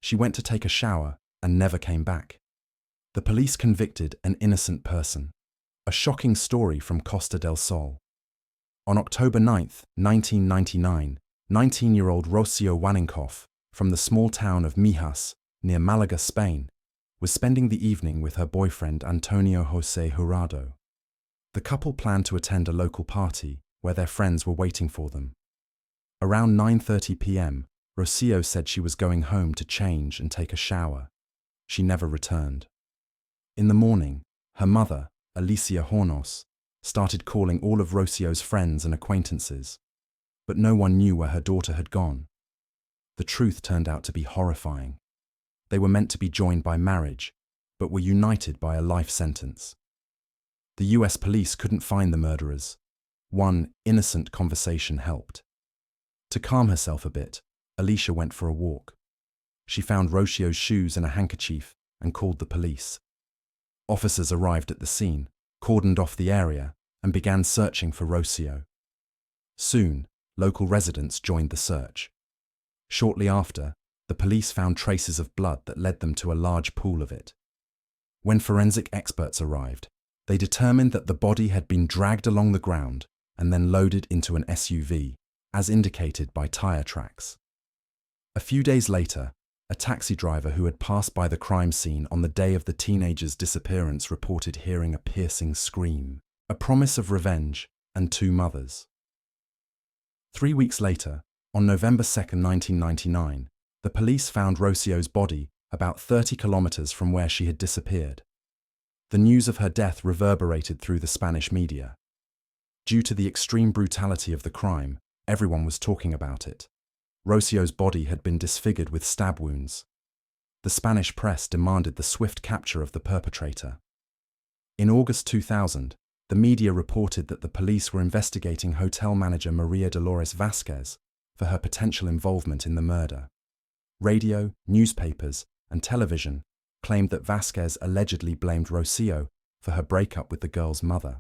She went to take a shower and never came back. The police convicted an innocent person. A shocking story from Costa del Sol. On October 9, 1999, 19-year-old Rocio Wanninkhof, from the small town of Mijas, near Malaga, Spain, was spending the evening with her boyfriend Antonio Jose Jurado. The couple planned to attend a local party where their friends were waiting for them. Around 9:30 p.m., Rocio said she was going home to change and take a shower. She never returned. In the morning, her mother, Alicia Hornos, started calling all of Rocio's friends and acquaintances, but no one knew where her daughter had gone. The truth turned out to be horrifying. They were meant to be joined by marriage, but were united by a life sentence. The US police couldn't find the murderers. One innocent conversation helped. To calm herself a bit, Alicia went for a walk. She found Rocio's shoes and a handkerchief and called the police. Officers arrived at the scene, cordoned off the area, and began searching for Rocio. Soon, local residents joined the search. Shortly after, the police found traces of blood that led them to a large pool of it. When forensic experts arrived, they determined that the body had been dragged along the ground and then loaded into an SUV, as indicated by tire tracks. A few days later, a taxi driver who had passed by the crime scene on the day of the teenager's disappearance reported hearing a piercing scream, a promise of revenge, and two mothers. 3 weeks later, on November 2, 1999, the police found Rocio's body about 30 kilometers from where she had disappeared. The news of her death reverberated through the Spanish media. Due to the extreme brutality of the crime, everyone was talking about it. Rocio's body had been disfigured with stab wounds. The Spanish press demanded the swift capture of the perpetrator. In August 2000, the media reported that the police were investigating hotel manager Maria Dolores Vasquez for her potential involvement in the murder. Radio, newspapers, and television claimed that Vasquez allegedly blamed Rocio for her breakup with the girl's mother.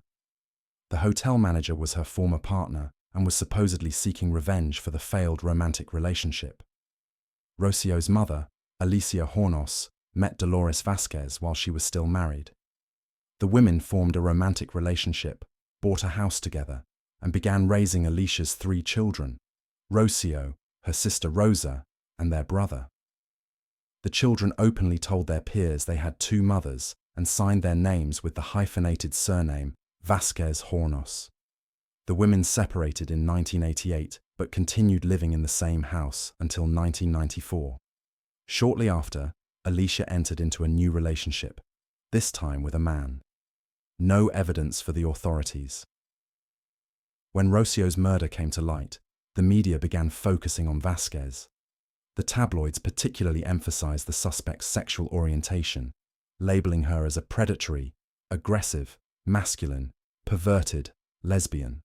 The hotel manager was her former partner and was supposedly seeking revenge for the failed romantic relationship. Rocio's mother, Alicia Hornos, met Dolores Vasquez while she was still married. The women formed a romantic relationship, bought a house together, and began raising Alicia's 3 children, Rocio, her sister Rosa, and their brother. The children openly told their peers they had 2 mothers and signed their names with the hyphenated surname Vasquez Hornos. The women separated in 1988 but continued living in the same house until 1994. Shortly after, Alicia entered into a new relationship, this time with a man. No evidence for the authorities. When Rocio's murder came to light, the media began focusing on Vasquez. The tabloids particularly emphasized the suspect's sexual orientation, labeling her as a predatory, aggressive, masculine, perverted, lesbian.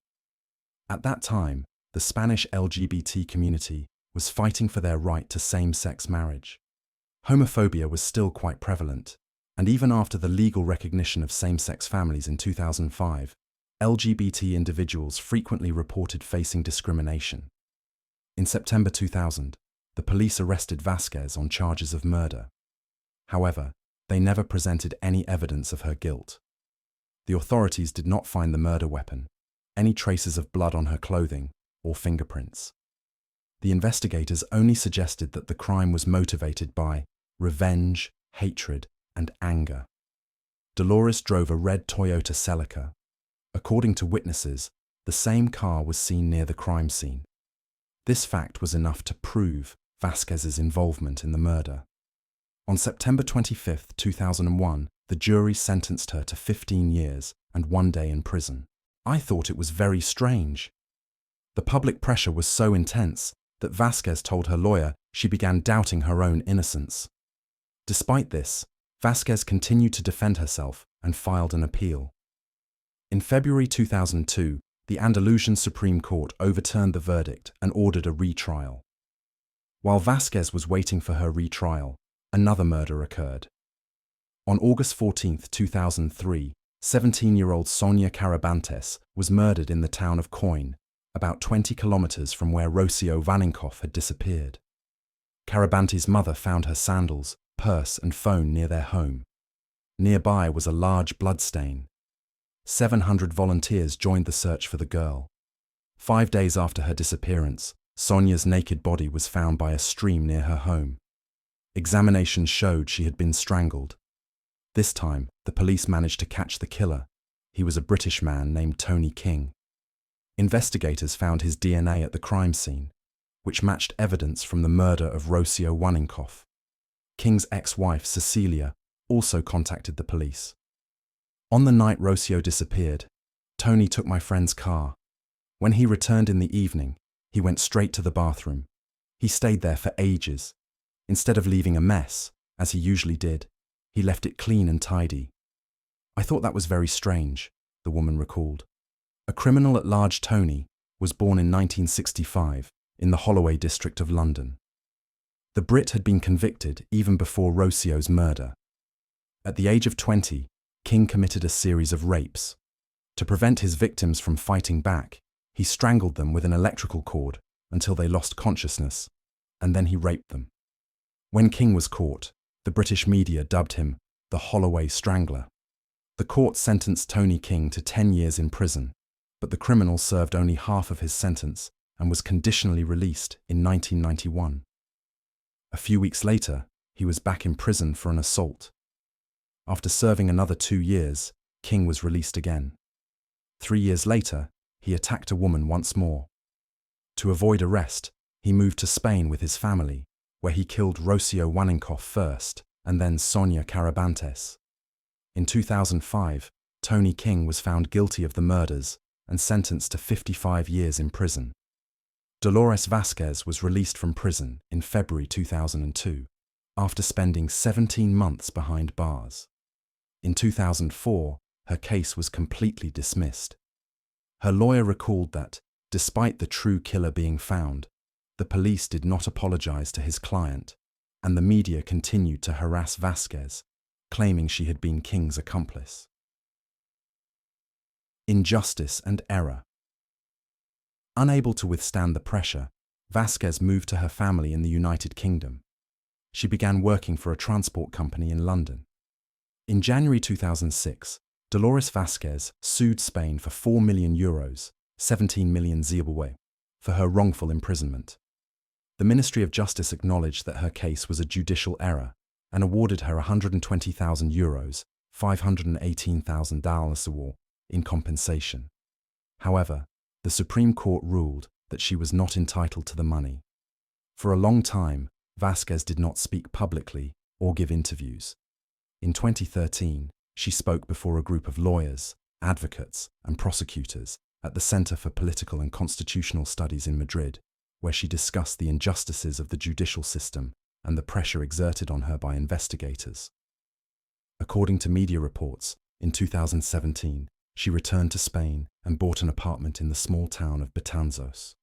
At that time, the Spanish LGBT community was fighting for their right to same-sex marriage. Homophobia was still quite prevalent, and even after the legal recognition of same-sex families in 2005, LGBT individuals frequently reported facing discrimination. In September 2000, the police arrested Vasquez on charges of murder. However, they never presented any evidence of her guilt. The authorities did not find the murder weapon, any traces of blood on her clothing, or fingerprints. The investigators only suggested that the crime was motivated by revenge, hatred, and anger. Dolores drove a red Toyota Celica. According to witnesses, the same car was seen near the crime scene. This fact was enough to prove Vasquez's involvement in the murder. On September 25, 2001, the jury sentenced her to 15 years and 1 day in prison. I thought it was very strange. The public pressure was so intense that Vasquez told her lawyer she began doubting her own innocence. Despite this, Vasquez continued to defend herself and filed an appeal. In February 2002, the Andalusian Supreme Court overturned the verdict and ordered a retrial. While Vasquez was waiting for her retrial, another murder occurred. On August 14, 2003, 17-year-old Sonia Carabantes was murdered in the town of Coin, about 20 kilometers from where Rocio Wanninkhof had disappeared. Carabante's mother found her sandals, purse and phone near their home. Nearby was a large bloodstain. 700 volunteers joined the search for the girl. 5 days after her disappearance, Sonia's naked body was found by a stream near her home. Examinations showed she had been strangled. This time, the police managed to catch the killer. He was a British man named Tony King. Investigators found his DNA at the crime scene, which matched evidence from the murder of Rocio Wanninkhof. King's ex-wife, Cecilia, also contacted the police. On the night Rocio disappeared, Tony took my friend's car. When he returned in the evening, he went straight to the bathroom. He stayed there for ages. Instead of leaving a mess, as he usually did, he left it clean and tidy. I thought that was very strange, the woman recalled. A criminal at large, Tony, was born in 1965 in the Holloway district of London. The Brit had been convicted even before Rocio's murder. At the age of 20, King committed a series of rapes. To prevent his victims from fighting back, he strangled them with an electrical cord until they lost consciousness, and then he raped them. When King was caught, the British media dubbed him the Holloway Strangler. The court sentenced Tony King to 10 years in prison, but the criminal served only half of his sentence and was conditionally released in 1991. A few weeks later, he was back in prison for an assault. After serving another 2 years, King was released again. 3 years later, he attacked a woman once more. To avoid arrest, he moved to Spain with his family, where he killed Rocio Wanninkhof first and then Sonia Carabantes. In 2005, Tony King was found guilty of the murders and sentenced to 55 years in prison. Dolores Vasquez was released from prison in February 2002, after spending 17 months behind bars. In 2004, her case was completely dismissed. Her lawyer recalled that, despite the true killer being found, the police did not apologize to his client, and the media continued to harass Vasquez, claiming she had been King's accomplice. Injustice and error. Unable to withstand the pressure, Vasquez moved to her family in the United Kingdom. She began working for a transport company in London. In January 2006, Dolores Vasquez sued Spain for €4 million, 17 million Zimbabwe, for her wrongful imprisonment. The Ministry of Justice acknowledged that her case was a judicial error and awarded her €120,000, $518,000 in compensation. However, the Supreme Court ruled that she was not entitled to the money. For a long time, Vasquez did not speak publicly or give interviews. In 2013, she spoke before a group of lawyers, advocates, and prosecutors at the Center for Political and Constitutional Studies in Madrid, where she discussed the injustices of the judicial system and the pressure exerted on her by investigators. According to media reports, in 2017, she returned to Spain and bought an apartment in the small town of Betanzos.